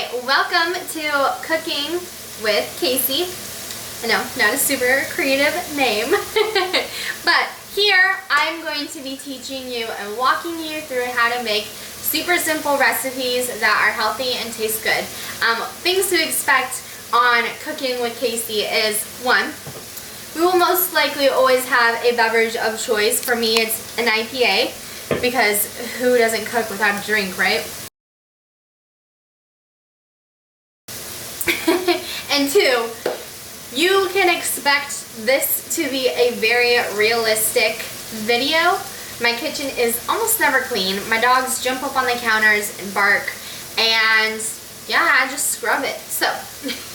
Hi, welcome to Cooking with Casey. I know, not a super creative name, but here I'm going to be teaching you and walking you through how to make super simple recipes that are healthy and taste good. Things to expect on Cooking with Casey is, one, we will most likely always have a beverage of choice. For me, it's an IPA, because who doesn't cook without a drink, right? And two, you can expect this to be a very realistic video. My kitchen is almost never clean. My dogs jump up on the counters and bark, and yeah, I just scrub it. So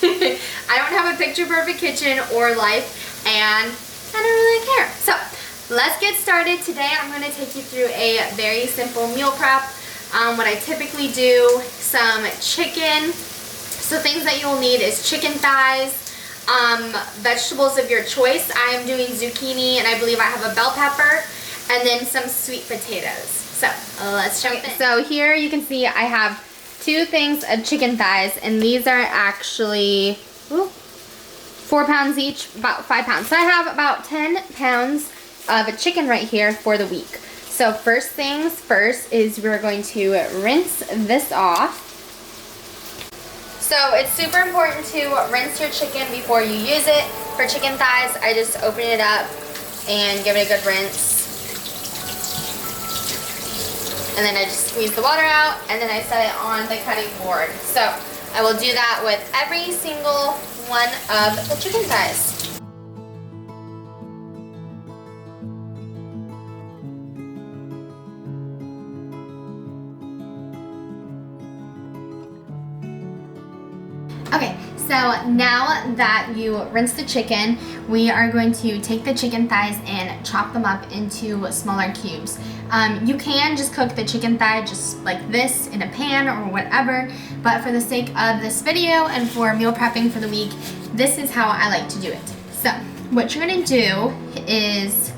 I don't have a picture perfect kitchen or life, and I don't really care. So let's get started. Today I'm going to take you through a very simple meal prep. What I typically do, some chicken. So things that you will need is chicken thighs, vegetables of your choice. I am doing zucchini, and I believe I have a bell pepper, and then some sweet potatoes. So let's jump in. So here you can see I have 2 things of chicken thighs, and these are actually 4 pounds each, about 5 pounds. So I have about 10 pounds of chicken right here for the week. So first things first is we're going to rinse this off. So it's super important to rinse your chicken before you use it. For chicken thighs, I just open it up and give it a good rinse. And then I just squeeze the water out, and then I set it on the cutting board. So I will do that with every single one of the chicken thighs. Okay, so now that you rinse the chicken, we are going to take the chicken thighs and chop them up into smaller cubes. You can just cook the chicken thigh just like this in a pan or whatever, but for the sake of this video and for meal prepping for the week, this is how I like to do it. So what you're gonna do is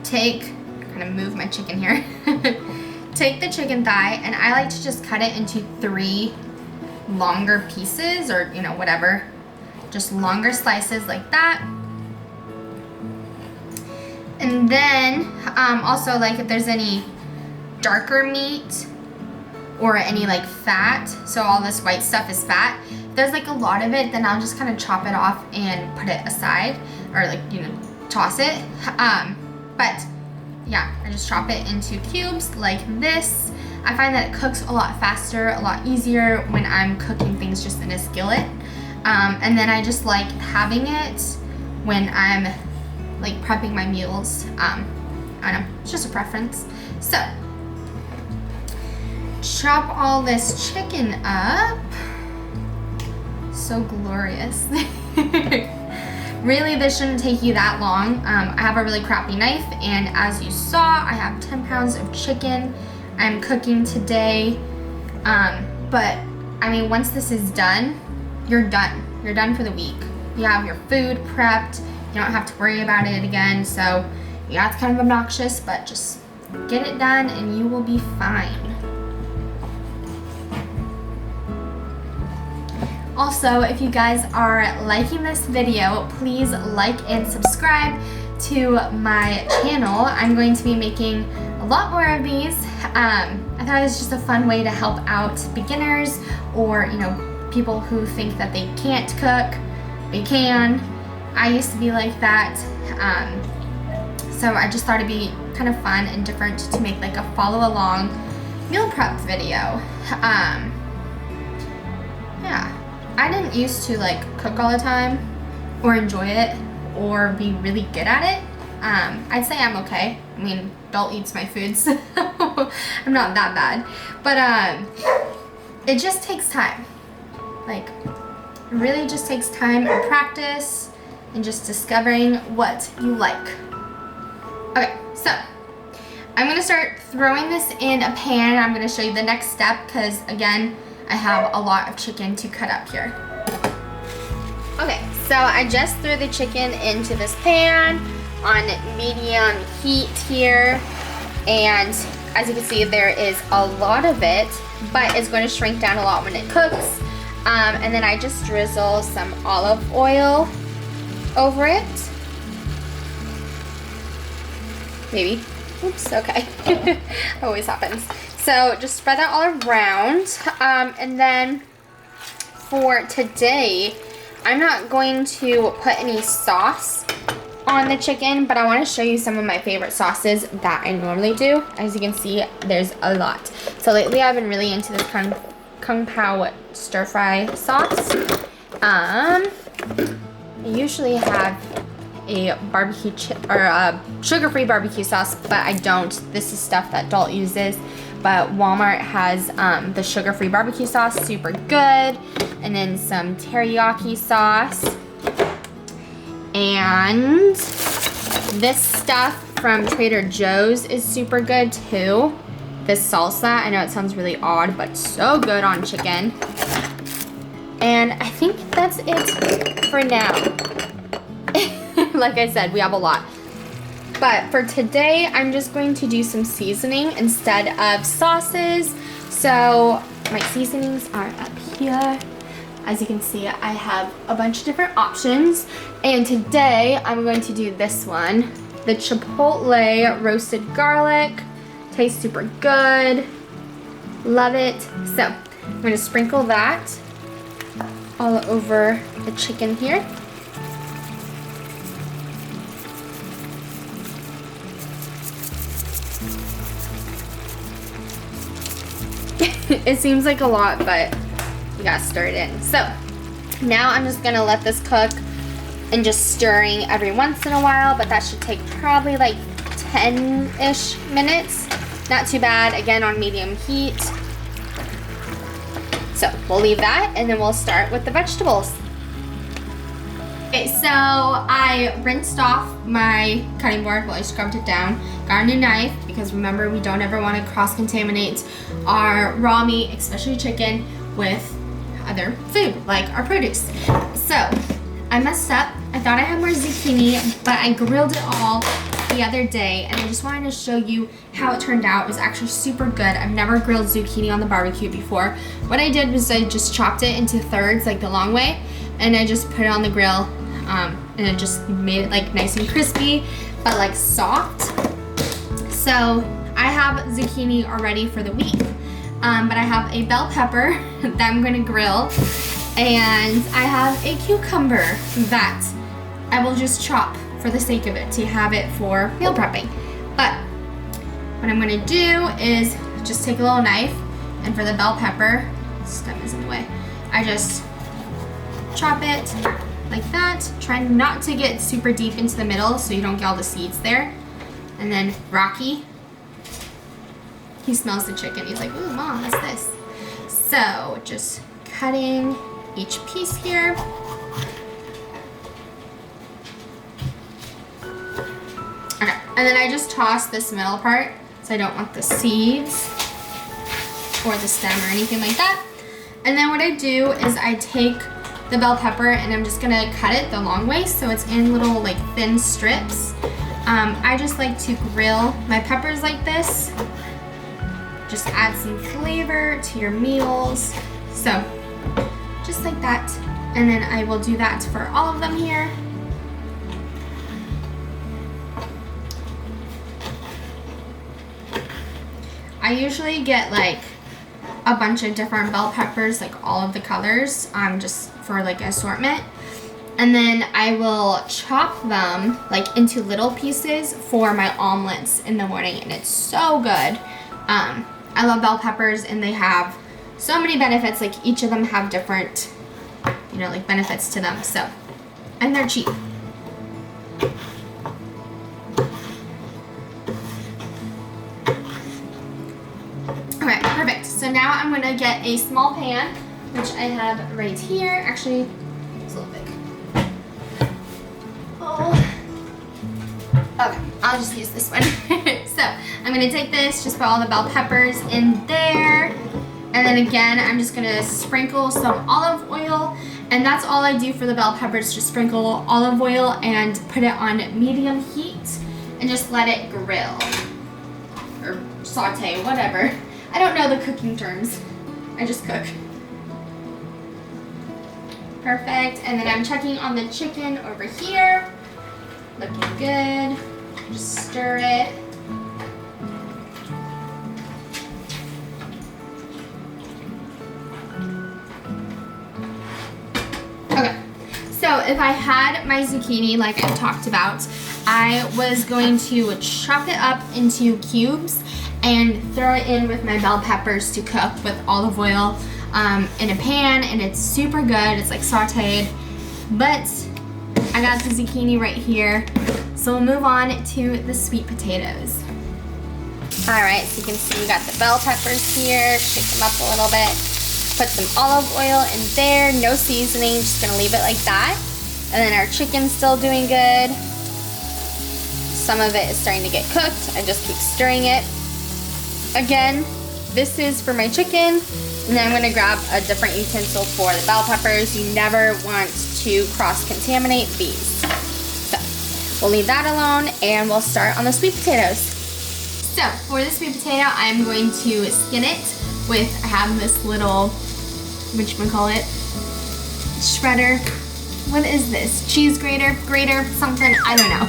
kind of move my chicken here, take the chicken thigh, and I like to just cut it into 3 longer pieces, or whatever, just longer slices like that. And then also, like, if there's any darker meat or any like fat, so all this white stuff is fat, if there's like a lot of it, then I'll just kind of chop it off and put it aside, or like toss it. But yeah, I just chop it into cubes like this. I find that it cooks a lot faster, a lot easier when I'm cooking things just in a skillet. And then I just like having it when I'm like prepping my meals. I don't know, it's just a preference. So, chop all this chicken up. So glorious. Really, this shouldn't take you that long. I have a really crappy knife, and as you saw, I have 10 pounds of chicken I'm cooking today, but I mean, once this is done, you're done. You're done for the week. You have your food prepped. You don't have to worry about it again. So yeah, it's kind of obnoxious, but just get it done and you will be fine. Also, if you guys are liking this video, please like and subscribe to my channel. I'm going to be making a lot more of these. I thought it was just a fun way to help out beginners, or people who think that they can't cook. They can. I used to be like that, so I just thought it'd be kind of fun and different to make like a follow along meal prep video. Yeah, I didn't used to like cook all the time or enjoy it or be really good at it. I'd say I'm okay. I mean, Dalt eats my food, so I'm not that bad. But it just takes time. Like, it really just takes time and practice and just discovering what you like. Okay, so I'm gonna start throwing this in a pan. I'm gonna show you the next step because, again, I have a lot of chicken to cut up here. Okay, so I just threw the chicken into this pan on medium heat here, and as you can see, there is a lot of it, but it's going to shrink down a lot when it cooks. And then I just drizzle some olive oil over it. Maybe. Oops, okay. Always happens. So just spread that all around. And then for today, I'm not going to put any sauce on the chicken, but I want to show you some of my favorite sauces that I normally do. As you can see, there's a lot. So lately I've been really into this Kung Pao stir fry sauce. I usually have a barbecue or a sugar-free barbecue sauce, but I don't. This is stuff that Dalt uses, but Walmart has the sugar-free barbecue sauce, super good, and then some teriyaki sauce, and this stuff from Trader Joe's is super good too. This salsa, I know it sounds really odd, but so good on chicken. And I think that's it for now. Like I said, we have a lot. But for today, I'm just going to do some seasoning instead of sauces. So my seasonings are up here. As you can see, I have a bunch of different options. And today, I'm going to do this one. The Chipotle roasted garlic. Tastes super good. Love it. So I'm going to sprinkle that all over the chicken here. It seems like a lot, but you gotta stir it in. So now I'm just gonna let this cook and just stirring every once in a while, but that should take probably like 10-ish minutes. Not too bad, again on medium heat. So we'll leave that and then we'll start with the vegetables. Okay, so I rinsed off my cutting board. Well, I scrubbed it down. Got a new knife because remember, we don't ever want to cross-contaminate our raw meat, especially chicken, with other food like our produce. So I messed up. I thought I had more zucchini, but I grilled it all the other day, and I just wanted to show you how it turned out. It was actually super good. I've never grilled zucchini on the barbecue before. What I did was I just chopped it into thirds, like the long way, and I just put it on the grill, and it just made it like nice and crispy, but like soft. So I have zucchini already for the week, but I have a bell pepper that I'm gonna grill, and I have a cucumber that I will just chop for the sake of it, to have it for meal prepping. But what I'm gonna do is just take a little knife, and for the bell pepper, stem is in the way, I just chop it like that. Try not to get super deep into the middle so you don't get all the seeds there. And then Rocky, he smells the chicken. He's like, ooh, Mom, what's this? So just cutting each piece here. Okay, and then I just toss this middle part, so I don't want the seeds or the stem or anything like that. And then what I do is I take the bell pepper and I'm just gonna cut it the long way so it's in little like thin strips. I just like to grill my peppers like this. Just add some flavor to your meals. So just like that. And then I will do that for all of them here. I usually get like a bunch of different bell peppers, like all of the colors, just for like assortment. And then I will chop them like into little pieces for my omelets in the morning, and it's so good. I love bell peppers, and they have so many benefits. Like each of them have different, you know, like benefits to them. So, and they're cheap. Okay, perfect. So now I'm gonna get a small pan, which I have right here. Actually, it's a little big. Oh. Okay, I'll just use this one. So I'm gonna take this, just put all the bell peppers in there. And then again, I'm just gonna sprinkle some olive oil. And that's all I do for the bell peppers, just sprinkle olive oil and put it on medium heat and just let it grill. or saute, whatever. I don't know the cooking terms. I just cook. Perfect. And then I'm checking on the chicken over here. Looking good. Just stir it. Okay. So if I had my zucchini like I talked about, I was going to chop it up into cubes and throw it in with my bell peppers to cook with olive oil in a pan, and it's super good. It's like sauteed, but I got the zucchini right here, so we'll move on to the sweet potatoes. All right, so you can see we got the bell peppers here. Shake them up a little bit. Put some olive oil in there, no seasoning, just gonna leave it like that. And then our chicken's still doing good. Some of it is starting to get cooked. I just keep stirring it. Again, this is for my chicken, and then I'm gonna grab a different utensil for the bell peppers. You never want to cross-contaminate these. So we'll leave that alone, and we'll start on the sweet potatoes. So for the sweet potato, I'm going to skin it with, I have this little, whatchamacallit, shredder. What is this? Cheese grater, something, I don't know.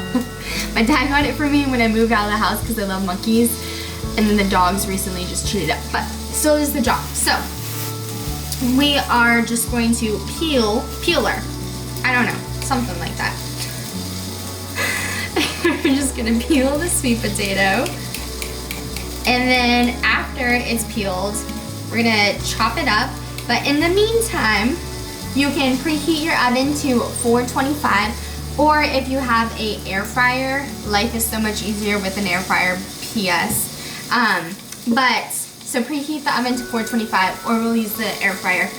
My dad got it for me when I moved out of the house because I love monkeys. And then the dogs recently just chewed it up, but still does the job. So we are just going to peeler. I don't know, something like that. We're just gonna peel the sweet potato. And then after it's peeled, we're gonna chop it up. But in the meantime, you can preheat your oven to 425, or if you have an air fryer, life is so much easier with an air fryer, PS. So preheat the oven to 425, or we'll use the air fryer.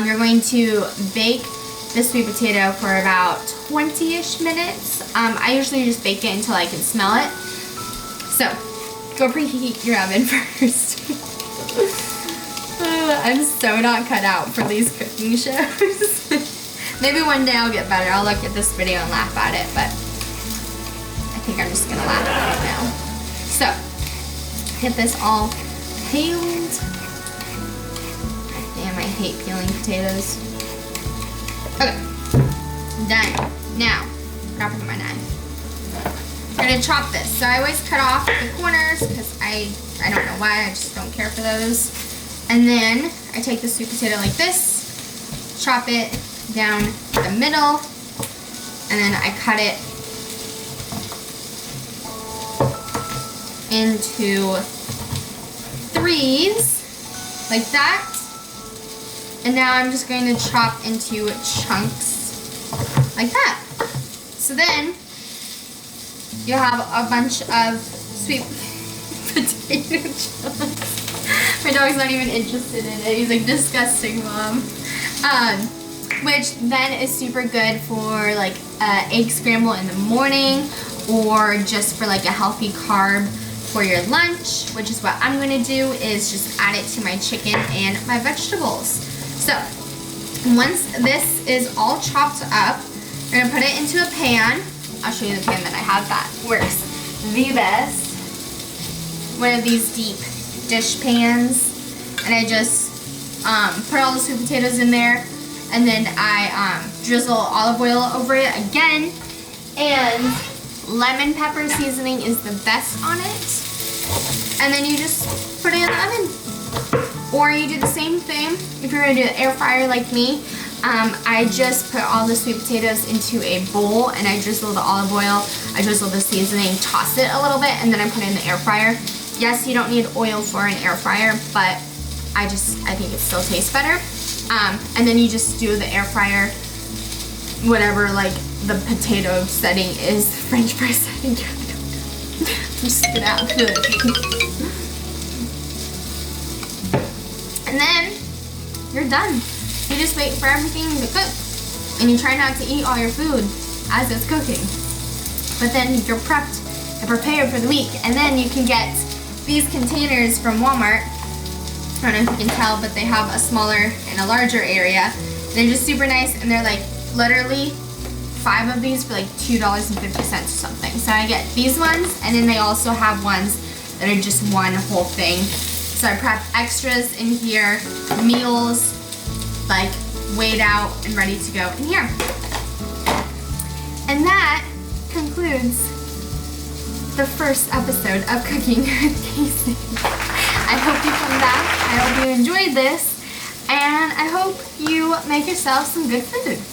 You're going to bake the sweet potato for about 20-ish minutes. I usually just bake it until I can smell it. So go preheat your oven first. I'm so not cut out for these cooking shows. Maybe one day I'll get better. I'll look at this video and laugh at it, but I think I'm just gonna laugh at it now. So, get this all peeled. Damn, I hate peeling potatoes. Okay, done. Now, drop it in my knife. I'm gonna chop this. So I always cut off the corners because I don't know why, I just don't care for those. And then I take the sweet potato like this, chop it down the middle, and then I cut it into threes, like that. And now I'm just going to chop into chunks, like that. So then, you'll have a bunch of sweet potato chunks. My dog's not even interested in it. He's like, disgusting, Mom. Which then is super good for like egg scramble in the morning, or just for like a healthy carb for your lunch, which is what I'm gonna do, is just add it to my chicken and my vegetables. So once this is all chopped up, we're gonna put it into a pan. I'll show you the pan that I have that works the best. One of these deep dish pans, and I just put all the sweet potatoes in there, and then I drizzle olive oil over it again, and lemon pepper seasoning is the best on it, and then you just put it in the oven. Or you do the same thing if you're gonna do the air fryer like me. I just put all the sweet potatoes into a bowl, and I drizzle the olive oil, I drizzle the seasoning, toss it a little bit, and then I put it in the air fryer. Yes, you don't need oil for an air fryer, but I think it still tastes better. And then you just do the air fryer, whatever like the potato setting is, French fry setting, I don't know. I'm just gonna have to. And then you're done. You just wait for everything to cook, and you try not to eat all your food as it's cooking. But then you're prepped and prepared for the week, and then you can get these containers from Walmart. I don't know if you can tell, but they have a smaller and a larger area. They're just super nice, and they're like literally 5 of these for like $2.50 or something. So I get these ones, and then they also have ones that are just one whole thing. So I prep extras in here, meals, like weighed out and ready to go in here. And that concludes the first episode of Cooking with Casey. I hope you come back. I hope you enjoyed this. And I hope you make yourself some good food.